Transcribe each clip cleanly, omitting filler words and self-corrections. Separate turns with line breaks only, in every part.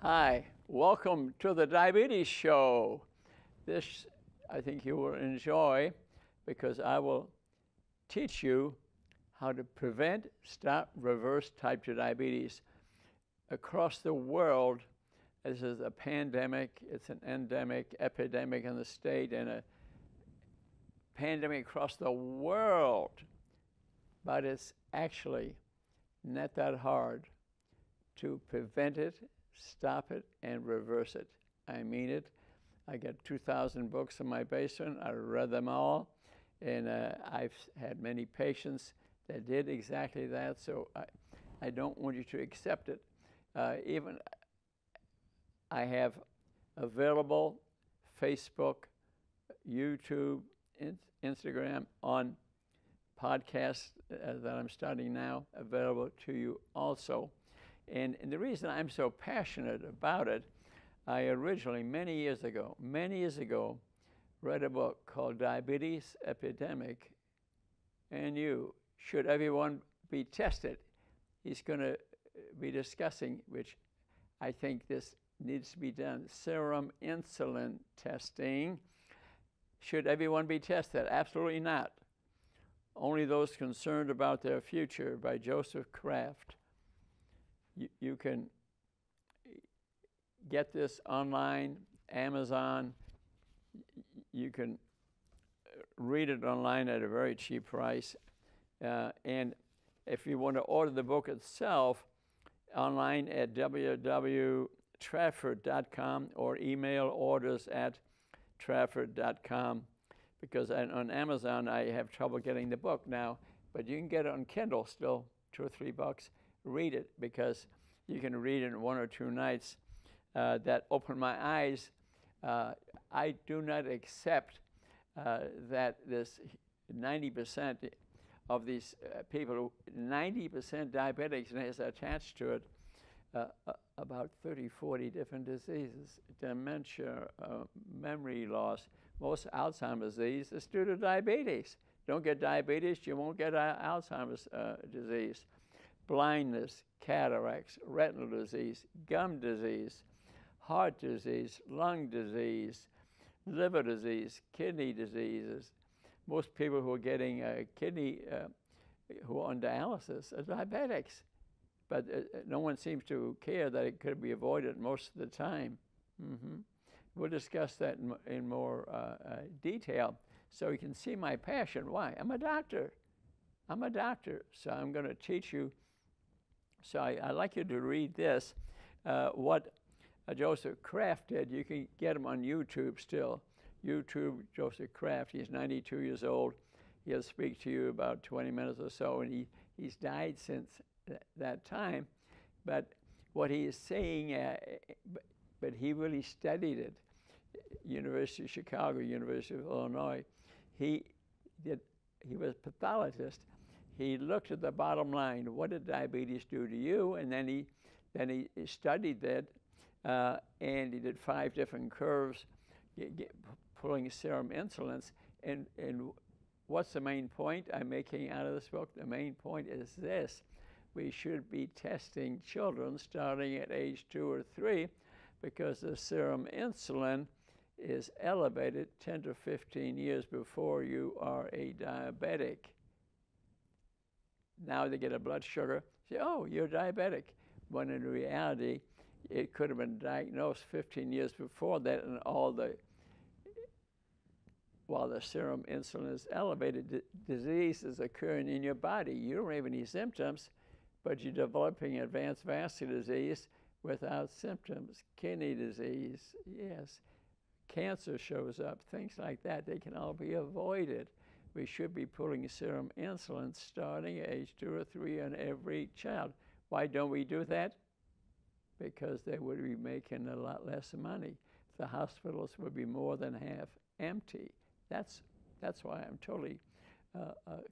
Hi, welcome to the Diabetes Show. This I think you will enjoy because I will teach you how to prevent, stop, reverse type 2 diabetes. Across the world, this is a pandemic, it's an endemic, epidemic in the state, and a pandemic across the world. But it's actually not that hard to prevent it, stop it, and reverse it. I mean it. I got 2,000 books in my basement. I read them all, and I've had many patients that did exactly that, so I don't want you to accept it. Even I have available Facebook, YouTube, Instagram, on podcasts that I'm starting now, available to you also. And the reason I'm so passionate about it, I originally, many years ago, read a book called Diabetes Epidemic and You. Should everyone be tested? He's going to be discussing, which I think this needs to be done, serum insulin testing. Should everyone be tested? Absolutely not. Only those concerned about their future, by Joseph Kraft. You can get this online, Amazon. You can read it online at a very cheap price. And if you want to order the book itself, online at www.trafford.com or email orders at trafford.com, because on Amazon I have trouble getting the book now, but you can get it on Kindle still, $2 or $3. Read it, because you can read it in 1 or 2 nights. That opened my eyes. I do not accept that this 90% of these people, 90% diabetics, and has attached to it about 30, 40 different diseases, dementia, memory loss. Most Alzheimer's disease is due to diabetes. Don't get diabetes, you won't get Alzheimer's disease. Blindness, cataracts, retinal disease, gum disease, heart disease, lung disease, liver disease, kidney diseases. Most people who are getting kidney, who are on dialysis, are diabetics. But no one seems to care that it could be avoided most of the time. We'll discuss that in more detail, so you can see my passion. Why? I'm a doctor. So I'm going to teach you. So I'd like you to read this. What Joseph Kraft did, you can get him on YouTube still. YouTube, Joseph Kraft. He's 92 years old. He'll speak to you about 20 minutes or so, and he's died since that time. But what he is saying, but he really studied it. University of Chicago, University of Illinois. He was a pathologist. He looked at the bottom line. What did diabetes do to you? And then he studied that, and he did 5 different curves, pulling serum insulins. And what's the main point I'm making out of this book? The main point is this: we should be testing children starting at age 2 or 3, because the serum insulin is elevated 10 to 15 years before you are a diabetic. Now they get a blood sugar, say, oh, you're diabetic. When in reality, it could have been diagnosed 15 years before that, and while the serum insulin is elevated, disease is occurring in your body. You don't have any symptoms, but you're developing advanced vascular disease without symptoms. Kidney disease, yes. Cancer shows up, things like that. They can all be avoided. We should be putting serum insulin starting at age 2 or 3 on every child. Why don't we do that? Because they would be making a lot less money. The hospitals would be more than half empty. That's why I'm totally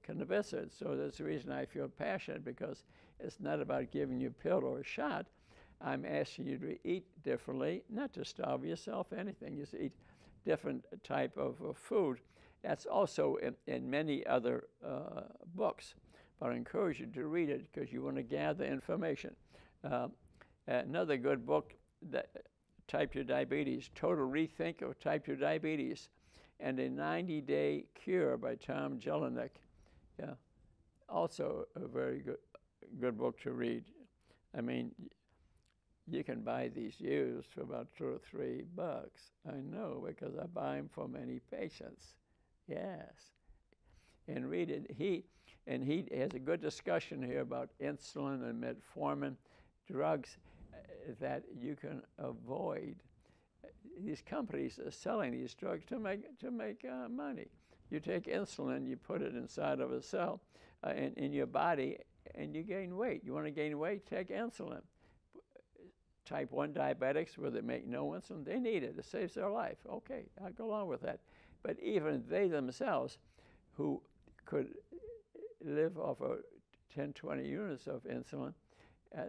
convinced. So that's the reason I feel passionate, because it's not about giving you a pill or a shot. I'm asking you to eat differently, not to starve yourself, anything. Just eat different type of food. That's also in many other books, but I encourage you to read it because you want to gather information. Another good book type 2 diabetes, Total Rethink of Type 2 Diabetes, and A 90-Day Cure by Tom Jelinek. Yeah, also a very good book to read. I mean, you can buy these used for about $2 or $3. I know, because I buy them for many patients. Yes, and read it. He has a good discussion here about insulin and metformin, drugs that you can avoid. These companies are selling these drugs to make money. You take insulin, you put it inside of a cell in your body, and you gain weight. You want to gain weight? Take insulin. Type 1 diabetics, where they make no insulin, they need it. It saves their life. Okay, I'll go along with that. But even they themselves, who could live off of 10, 20 units of insulin,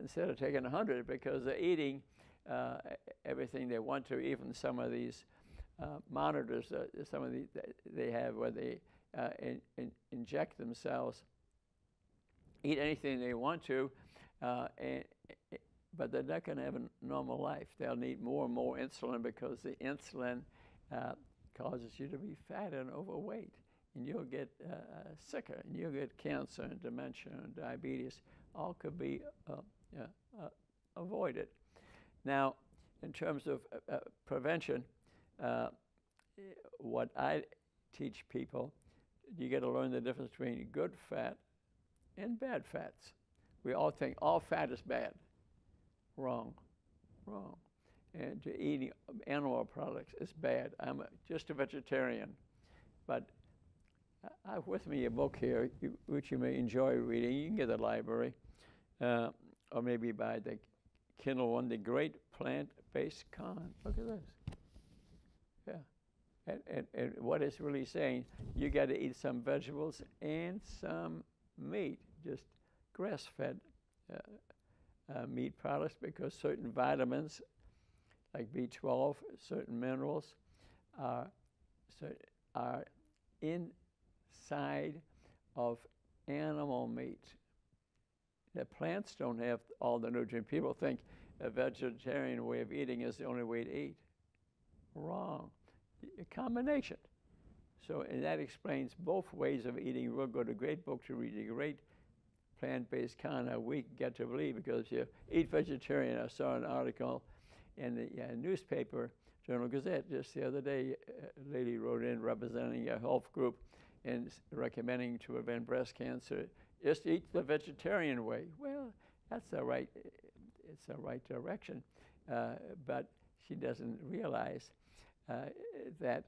instead of taking 100, because they're eating everything they want to. Even some of these monitors, some of the they have where they inject themselves, eat anything they want to, but they're not going to have a normal life. They'll need more and more insulin, because the insulin causes you to be fat and overweight, and you'll get sicker, and you'll get cancer and dementia and diabetes. All could be avoided. Now, in terms of prevention, what I teach people, you got to learn the difference between good fat and bad fats. We all think all fat is bad. Wrong. And eating animal products is bad. I'm just a vegetarian, but I have with me a book here, which you may enjoy reading. You can get at the library, or maybe buy the Kindle one, The Great Plant-Based Con. Look at this. Yeah. And what it's really saying, you got to eat some vegetables and some meat, just grass-fed meat products, because certain vitamins, like B12, certain minerals, are inside of animal meat. The plants don't have all the nutrients. People think a vegetarian way of eating is the only way to eat. Wrong. A combination. So, and that explains both ways of eating. We'll go to a great book to read, The Great Plant-Based Con, how we get to believe, because you eat vegetarian. I saw an article in the newspaper, Journal-Gazette, just the other day. A lady wrote in representing a health group and recommending to prevent breast cancer, just eat the vegetarian way. Well, that's the right, it's the right direction, but she doesn't realize that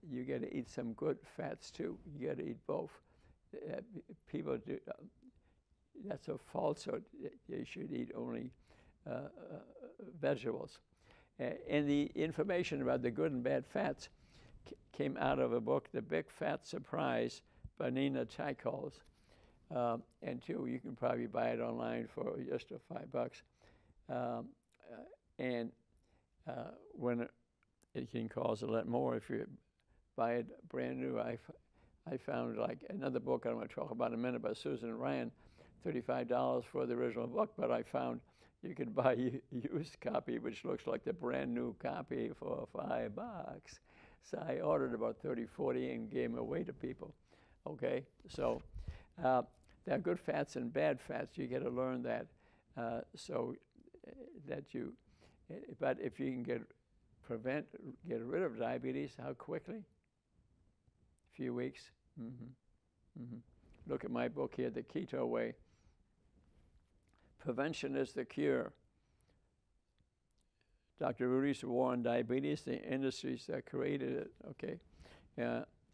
you got to eat some good fats too. You got to eat both. People do. That's a falsehood. You should eat only vegetables. And the information about the good and bad fats came out of a book, The Big Fat Surprise by Nina Teichholz. And two, you can probably buy it online for just $5. And when it can cost a lot more if you buy it brand new. I found, like, another book I'm going to talk about in a minute by Susan Ryan, $35 for the original book, but I found you could buy a used copy, which looks like the brand new copy, for $5. So I ordered about 30, 40 and gave them away to people. Okay, so there are good fats and bad fats. You got to learn that, so that you. But if you can get rid of diabetes, how quickly? A few weeks. Look at my book here, The Keto Way. Prevention is the cure. Dr. Rudy's War on Diabetes, the industries that created it, okay,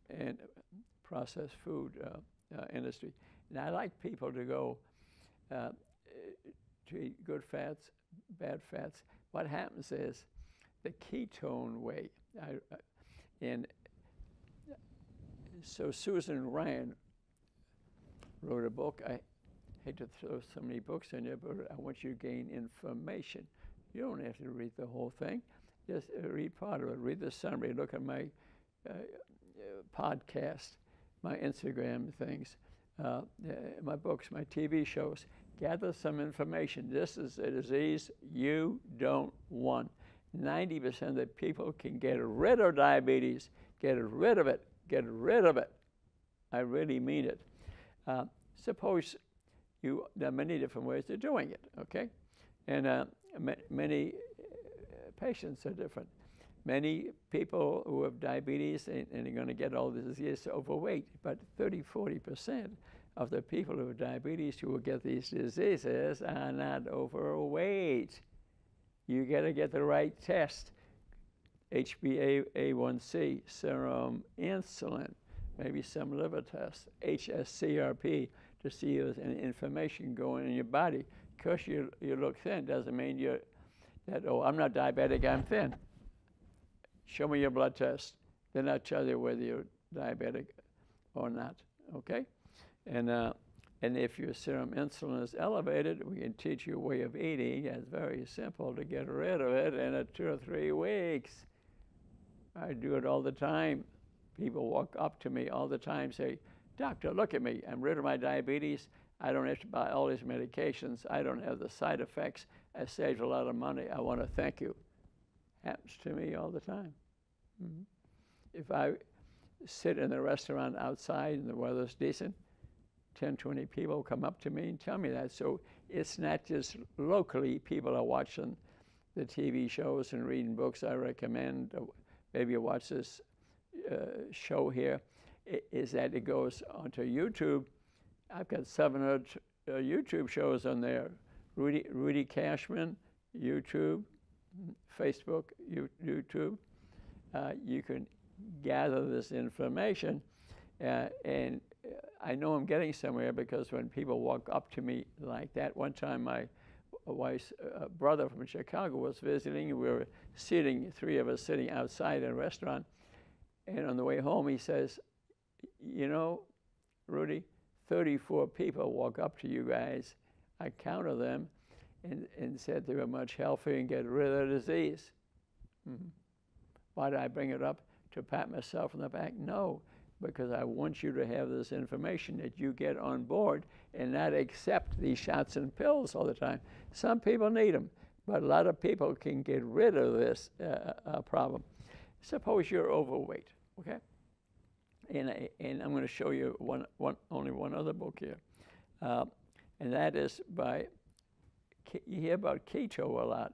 and processed food industry. And I like people to go to eat good fats, bad fats. What happens is the ketone way. And so Susan Ryan wrote a book. I hate to throw so many books in there, but I want you to gain information. You don't have to read the whole thing. Just read part of it. Read the summary. Look at my podcast, my Instagram things, my books, my TV shows. gather some information. This is a disease you don't want. 90% of the people can get rid of diabetes. Get rid of it. Get rid of it. I really mean it. Suppose there are many different ways of doing it, okay? And many patients are different. Many people who have diabetes and are going to get all this disease are overweight, but 30–40% of the people who have diabetes who will get these diseases are not overweight. You got to get the right test. HbA1c, serum insulin, maybe some liver tests, HSCRP, to see if there's any inflammation going in your body. Because you look thin doesn't mean oh, I'm not diabetic, I'm thin. Show me your blood test. Then I'll tell you whether you're diabetic or not, okay? And if your serum insulin is elevated, we can teach you a way of eating. It's very simple to get rid of it in 2 or 3 weeks. I do it all the time. People walk up to me all the time, say, "Doctor, look at me. I'm rid of my diabetes. I don't have to buy all these medications. I don't have the side effects. I saved a lot of money. I want to thank you." Happens to me all the time. Mm-hmm. If I sit in a restaurant outside and the weather's decent, 10, 20 people come up to me and tell me that. So it's not just locally people are watching the TV shows and reading books I recommend. Maybe you watch this show here. Is that it goes onto YouTube. I've got 700 YouTube shows on there. Rudy Kachmann, YouTube, Facebook, YouTube. You can gather this information, and I know I'm getting somewhere because when people walk up to me like that, one time my wife's brother from Chicago was visiting. We were sitting, 3 of us sitting outside in a restaurant, and on the way home he says, "You know, Rudy, 34 people walk up to you guys. I counted them and said they were much healthier and get rid of the disease." Mm-hmm. Why did I bring it up? To pat myself on the back? No, because I want you to have this information that you get on board and not accept these shots and pills all the time. Some people need them, but a lot of people can get rid of this problem. Suppose you're overweight, okay? And I'm going to show you only one other book here, and that is by, you hear about keto a lot,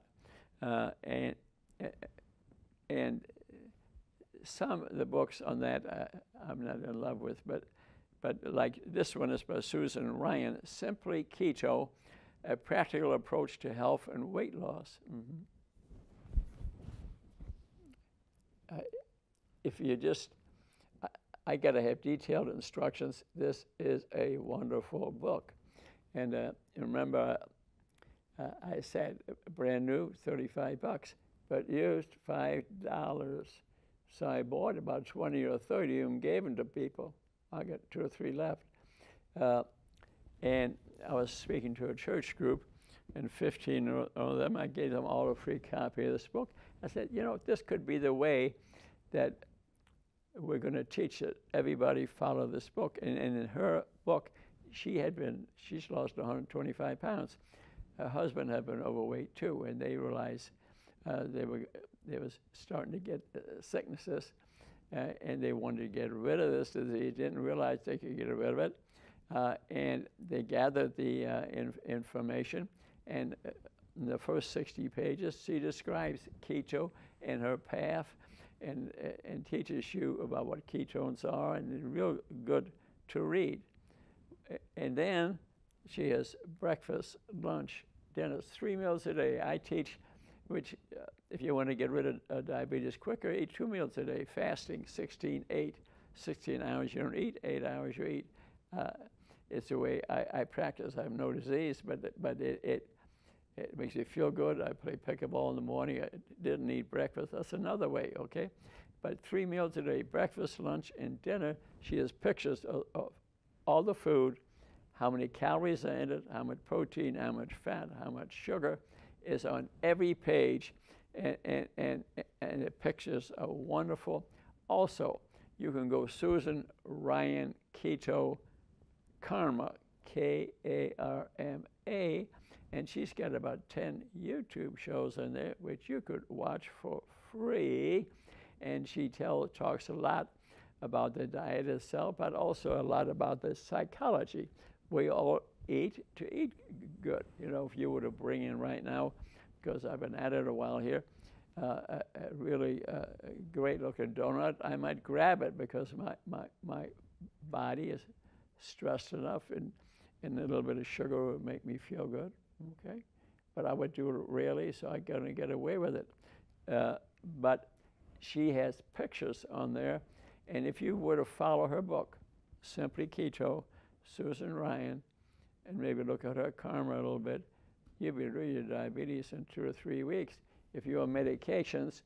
and some of the books on that I'm not in love with, but like this one is by Susan Ryan, Simply Keto, A Practical Approach to Health and Weight Loss. Mm-hmm. If you just, I got to have detailed instructions. This is a wonderful book. And remember, I said brand new, $35, but used $5. So I bought about 20 or 30 and gave them to people. I got 2 or 3 left. And I was speaking to a church group, and 15 of them, I gave them all a free copy of this book. I said, you know, this could be the way that we're going to teach it. Everybody follow this book. And in her book, she's lost 125 pounds. Her husband had been overweight too, and they realized they was starting to get sicknesses, and they wanted to get rid of this disease. Didn't realize they could get rid of it, and they gathered the information. And in the first 60 pages, she describes keto and her path, and teaches you about what ketones are, and it's real good to read. And then she has breakfast, lunch, dinner, 3 meals a day. I teach, which if you want to get rid of diabetes quicker, eat 2 meals a day. Fasting, 16/8, 16 hours you don't eat, 8 hours you eat. It's the way I practice. I have no disease, but it makes you feel good. I play pickleball in the morning. I didn't eat breakfast. That's another way, okay? But 3 meals a day, breakfast, lunch, and dinner. She has pictures of all the food, how many calories are in it, how much protein, how much fat, how much sugar is on every page, and the pictures are wonderful. Also, you can go Susan Ryan Keto Karma, Karma, and she's got about 10 YouTube shows on there, which you could watch for free. And she talks a lot about the diet itself, but also a lot about the psychology. We all eat to eat good. You know, if you were to bring in right now, because I've been at it a while here, a really great-looking donut, I might grab it because my body is stressed enough, and a little bit of sugar would make me feel good, okay? But I would do it rarely, so I'm going to get away with it. But she has pictures on there, and if you were to follow her book, Simply Keto, Susan Ryan, and maybe look at her Karma a little bit, you'll be rid of your diabetes in 2 or 3 weeks. If you're on medications,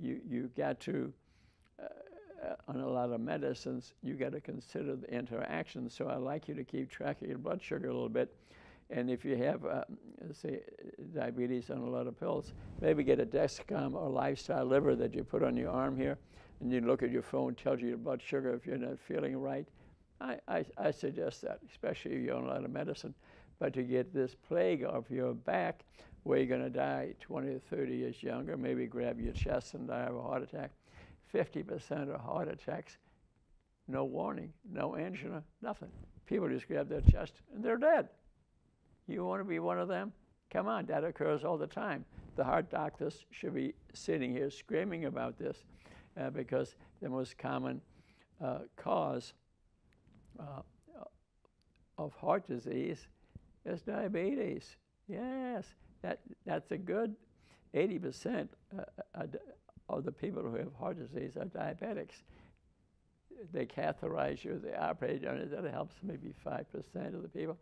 you got to, on a lot of medicines, you got to consider the interactions. So I'd like you to keep track of your blood sugar a little bit. And if you have, say, diabetes on a lot of pills, maybe get a Dexcom or Lifestyle Liver that you put on your arm here, and you look at your phone, tells you your blood sugar if you're not feeling right. I suggest that, especially if you're on a lot of medicine. But to get this plague off your back, where you're going to die 20 or 30 years younger, maybe grab your chest and die of a heart attack. 50% of heart attacks, no warning, no angina, nothing. People just grab their chest and they're dead. You want to be one of them? Come on, that occurs all the time. The heart doctors should be sitting here screaming about this because the most common cause of heart disease is diabetes. Yes, that's a good 80% of the people who have heart disease are diabetics. They catheterize you, they operate on it, that helps maybe 5% of the people.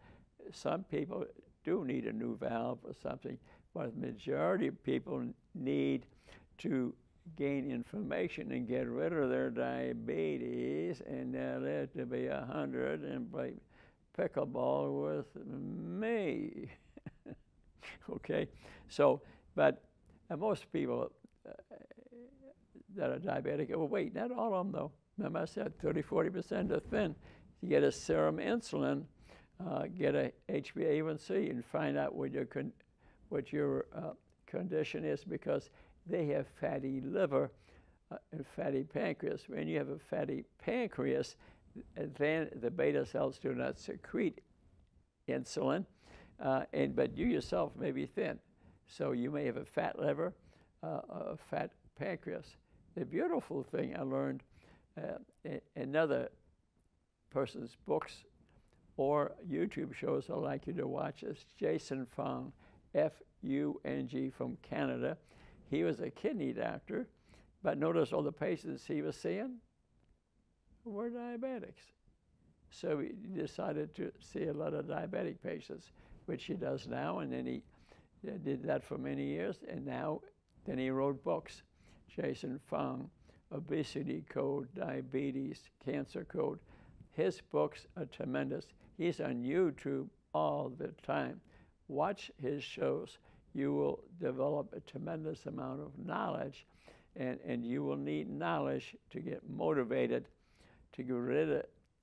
Some people do need a new valve or something, but the majority of people need to gain information and get rid of their diabetes, and they're live to be 100 and play pickleball with me. Okay, so, but most people that are diabetic, well, wait, not all of them though. Remember I said 30–40% are thin. You get a serum insulin, get a HbA1c, and find out what your condition is, because they have fatty liver and fatty pancreas. When you have a fatty pancreas, then the beta cells do not secrete insulin, but you yourself may be thin. So you may have a fat liver, a fat pancreas. The beautiful thing I learned in another person's books or YouTube shows I'd like you to watch is Jason Fung, F-U-N-G, from Canada. He was a kidney doctor, but notice all the patients he was seeing were diabetics. So he decided to see a lot of diabetic patients, which he does now, and then he did that for many years, and then he wrote books. Jason Fung, Obesity Code, Diabetes, Cancer Code. His books are tremendous. He's on YouTube all the time. Watch his shows. You will develop a tremendous amount of knowledge, and you will need knowledge to get motivated to get rid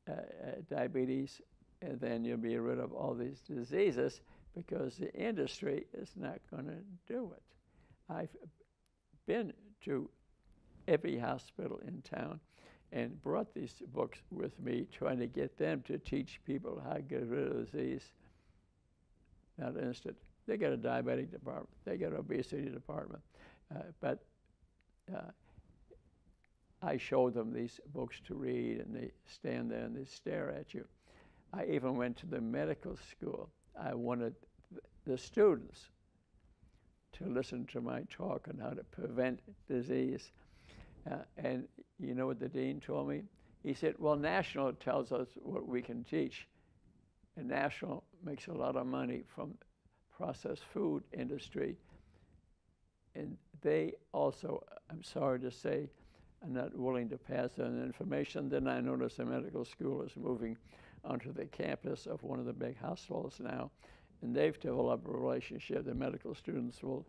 of diabetes, and then you'll be rid of all these diseases, because the industry is not going to do it. I've been to every hospital in town and brought these books with me, trying to get them to teach people how to get rid of disease. Not instant. They got a diabetic department. They got an obesity department. But I show them these books to read, and they stand there and they stare at you. I even went to the medical school. I wanted the students to listen to my talk on how to prevent disease. And you know what the dean told me? He said, well, National tells us what we can teach. And National makes a lot of money from processed food industry. And they also, I'm sorry to say, are not willing to pass on information. Then I noticed the medical school is moving onto the campus of one of the big hospitals now. And they've developed a relationship. The medical students will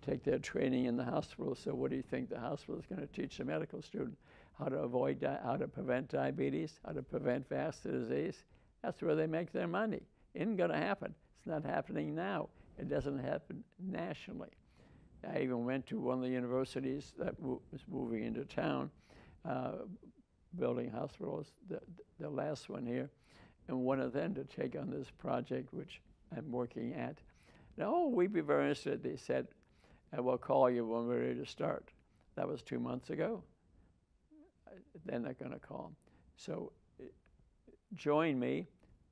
take their training in the hospital. So what do you think the hospital is going to teach the medical student? How to avoid, how to prevent diabetes, how to prevent vascular disease? That's where they make their money. Isn't going to happen. It's not happening now. It doesn't happen nationally. I even went to one of the universities that was moving into town, building hospitals, the last one here, and wanted them to take on this project, which I'm working at. Now, oh, we'd be very interested, they said, and we'll call you when we're ready to start. That was 2 months ago. They're not going to call. So join me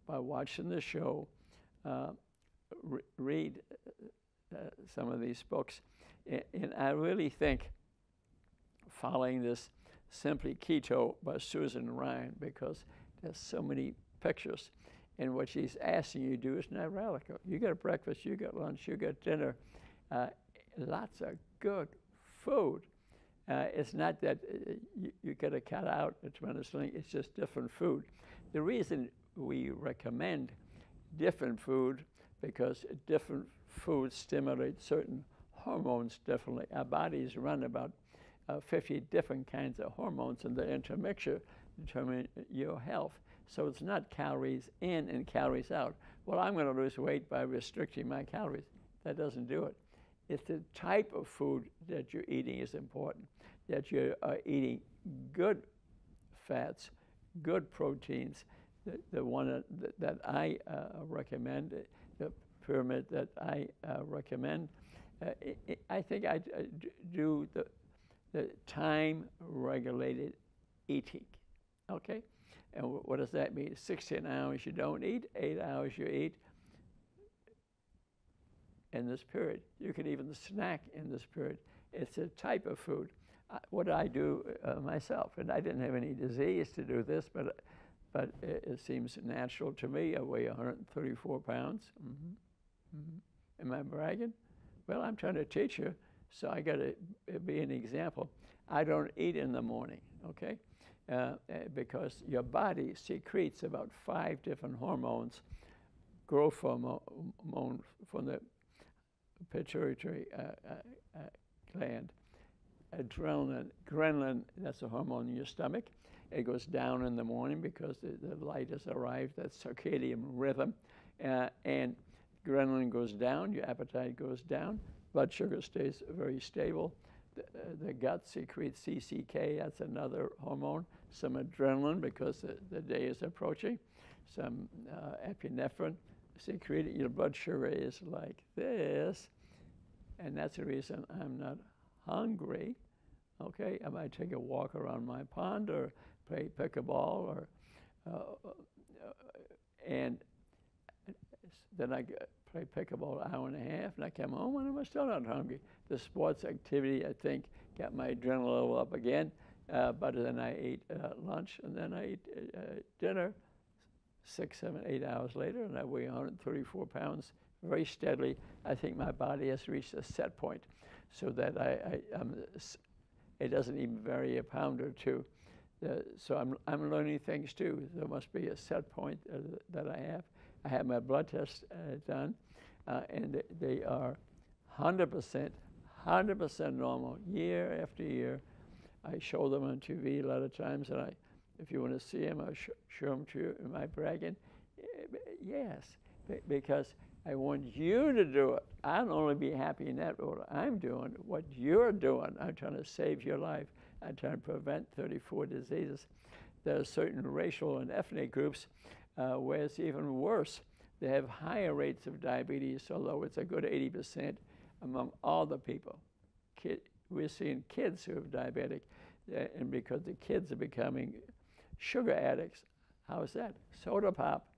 by watching the show, read some of these books, and I really think following this Simply Keto by Susan Ryan, because there's so many pictures, and what she's asking you to do is not radical. You got breakfast, you got lunch, you got dinner, lots of good food. It's not that you got to cut out a tremendous thing, it's just different food. The reason we recommend different food, because different foods stimulate certain hormones differently. Our bodies run about 50 different kinds of hormones, and the intermixture determine your health. So it's not calories in and calories out. Well, I'm going to lose weight by restricting my calories. That doesn't do it. It's the type of food that you're eating is important, that you are eating good fats, good proteins. The one that I recommend, the pyramid that I recommend, I think I do the time-regulated eating, okay? And what does that mean? 16 hours you don't eat, 8 hours you eat in this period. You can even snack in this period. It's a type of food. What I do myself, and I didn't have any disease to do this, but it seems natural to me. I weigh 134 pounds. Am I bragging? Well, I'm trying to teach you, so I got to be an example. I don't eat in the morning, okay? Because your body secretes about 5 different hormones, growth hormone from the pituitary gland, adrenaline, ghrelin, that's a hormone in your stomach. It goes down in the morning because the light has arrived, that circadian rhythm, and ghrelin goes down, your appetite goes down, blood sugar stays very stable. The gut secretes CCK, that's another hormone, some adrenaline because the day is approaching, some epinephrine secreted. Your blood sugar is like this, and that's the reason I'm not hungry, okay? I might take a walk around my pond or play pickleball, or and then I play pickleball an hour and a half, and I come home and I'm still not hungry. The sports activity, I think, got my adrenaline level up again, but then I ate lunch, and then I ate dinner 6, 7, 8 hours later, and I weigh 134 pounds very steadily. I think my body has reached a set point so that it doesn't even vary a pound or two. So I'm learning things too. There must be a set point that I have. I had my blood test done, and they are 100% normal year after year. I show them on TV a lot of times, and if you want to see them, I'll show them to you. Am I bragging? Yes, because I want you to do it. I don't only be happy in that order. I'm doing what you're doing. I'm trying to save your life. I'm trying to prevent 34 diseases. There are certain racial and ethnic groups where it's even worse. They have higher rates of diabetes, although it's a good 80% among all the people. We're seeing kids who are diabetic, and because the kids are becoming sugar addicts. How is that? Soda pop.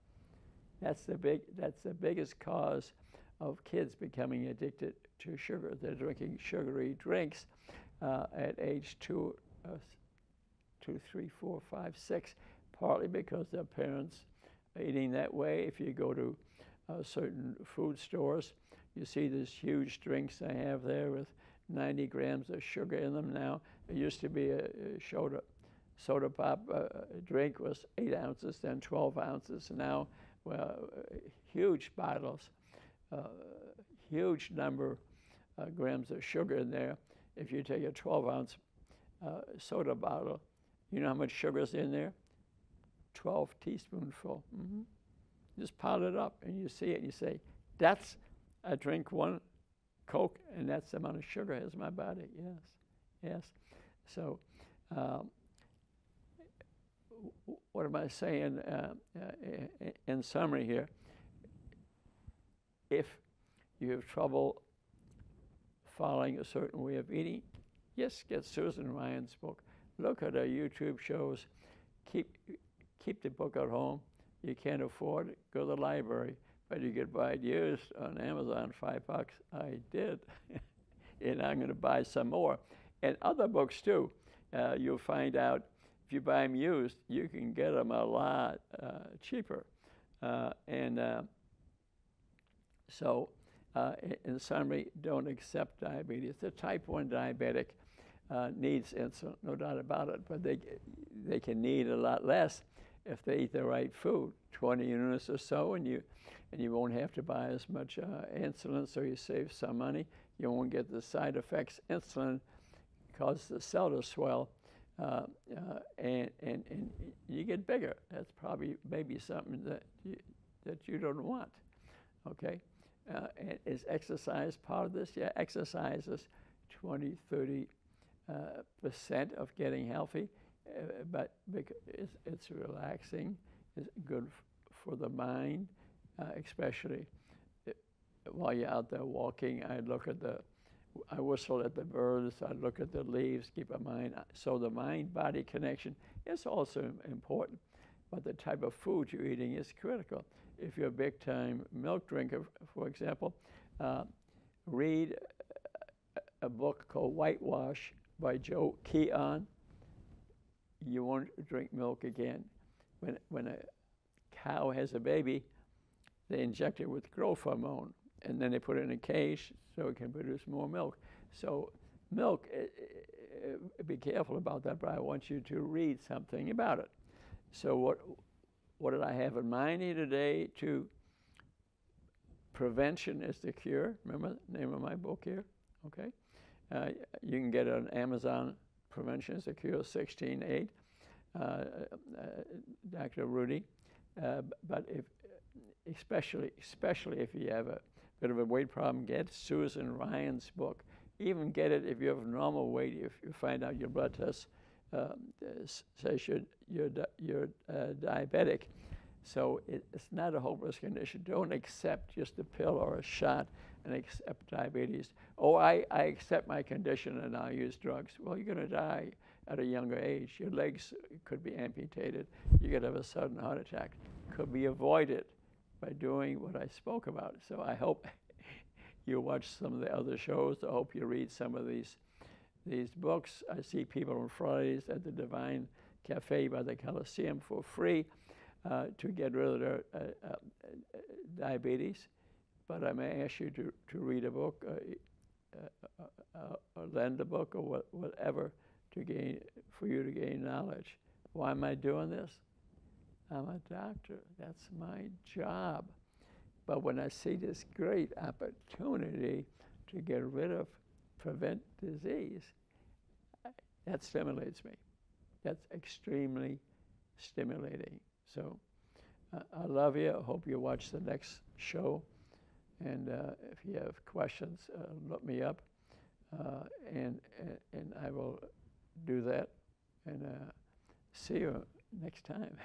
That's the biggest cause of kids becoming addicted to sugar. They're drinking sugary drinks at age 2, 3, 4, 5, 6, partly because their parents are eating that way. If you go to certain food stores, you see these huge drinks they have there with 90 grams of sugar in them now. It used to be a soda pop drink was 8 ounces, then 12 ounces. Now, well, huge bottles, huge number of grams of sugar in there. If you take a 12-ounce soda bottle, you know how much sugar is in there? 12 teaspoonful. Just pile it up, and you see it, and you say, I drink one Coke, and that's the amount of sugar it has in my body. Yes, yes. So, what am I saying in summary here? If you have trouble following a certain way of eating, yes, get Susan Ryan's book. Look at her YouTube shows. Keep the book at home. You can't afford it, go to the library. But you could buy it used on Amazon, $5. I did. And I'm going to buy some more. And other books, too. You'll find out if you buy them used, you can get them a lot cheaper. So, in summary, don't accept diabetes. The type 1 diabetic needs insulin, no doubt about it, but they can need a lot less if they eat the right food, 20 units or so, and you won't have to buy as much insulin, so you save some money. You won't get the side effects. Insulin causes the cell to swell, and you get bigger. That's probably maybe something that you don't want, okay? And is exercise part of this? Yeah, exercise is 20, 30% of getting healthy, but it's relaxing, it's good for the mind, especially while you're out there walking. I whistle at the birds, I look at the leaves, keep in mind. So the mind-body connection is also important, but the type of food you're eating is critical. If you're a big-time milk drinker, for example, read a book called Whitewash by Joe Keon. You won't drink milk again. When a cow has a baby, they inject it with growth hormone, and then they put it in a cage so it can produce more milk. So milk, be careful about that, but I want you to read something about it. So what did I have in mind here today? Prevention is the cure. Remember the name of my book here? Okay. You can get it on Amazon. Prevention is the cure, 16.8. Dr. Rudy. But especially if you have a bit of a weight problem, get Susan Ryan's book. Even get it if you have normal weight. If you find out your blood test says you're diabetic. So it's not a hopeless condition. Don't accept just a pill or a shot and accept diabetes. Oh, I accept my condition and I'll use drugs. Well, you're going to die at a younger age. Your legs could be amputated. You could have a sudden heart attack. Could be avoided by doing what I spoke about. So I hope you watch some of the other shows. I hope you read some of these books. I see people on Fridays at the Divine Cafe by the Coliseum for free to get rid of their diabetes. But I may ask you to read a book or lend a book or whatever for you to gain knowledge. Why am I doing this? I'm a doctor. That's my job. But when I see this great opportunity to get rid of, prevent disease, that stimulates me. That's extremely stimulating. So I love you. I hope you watch the next show. And if you have questions, look me up. And I will do that. And see you next time.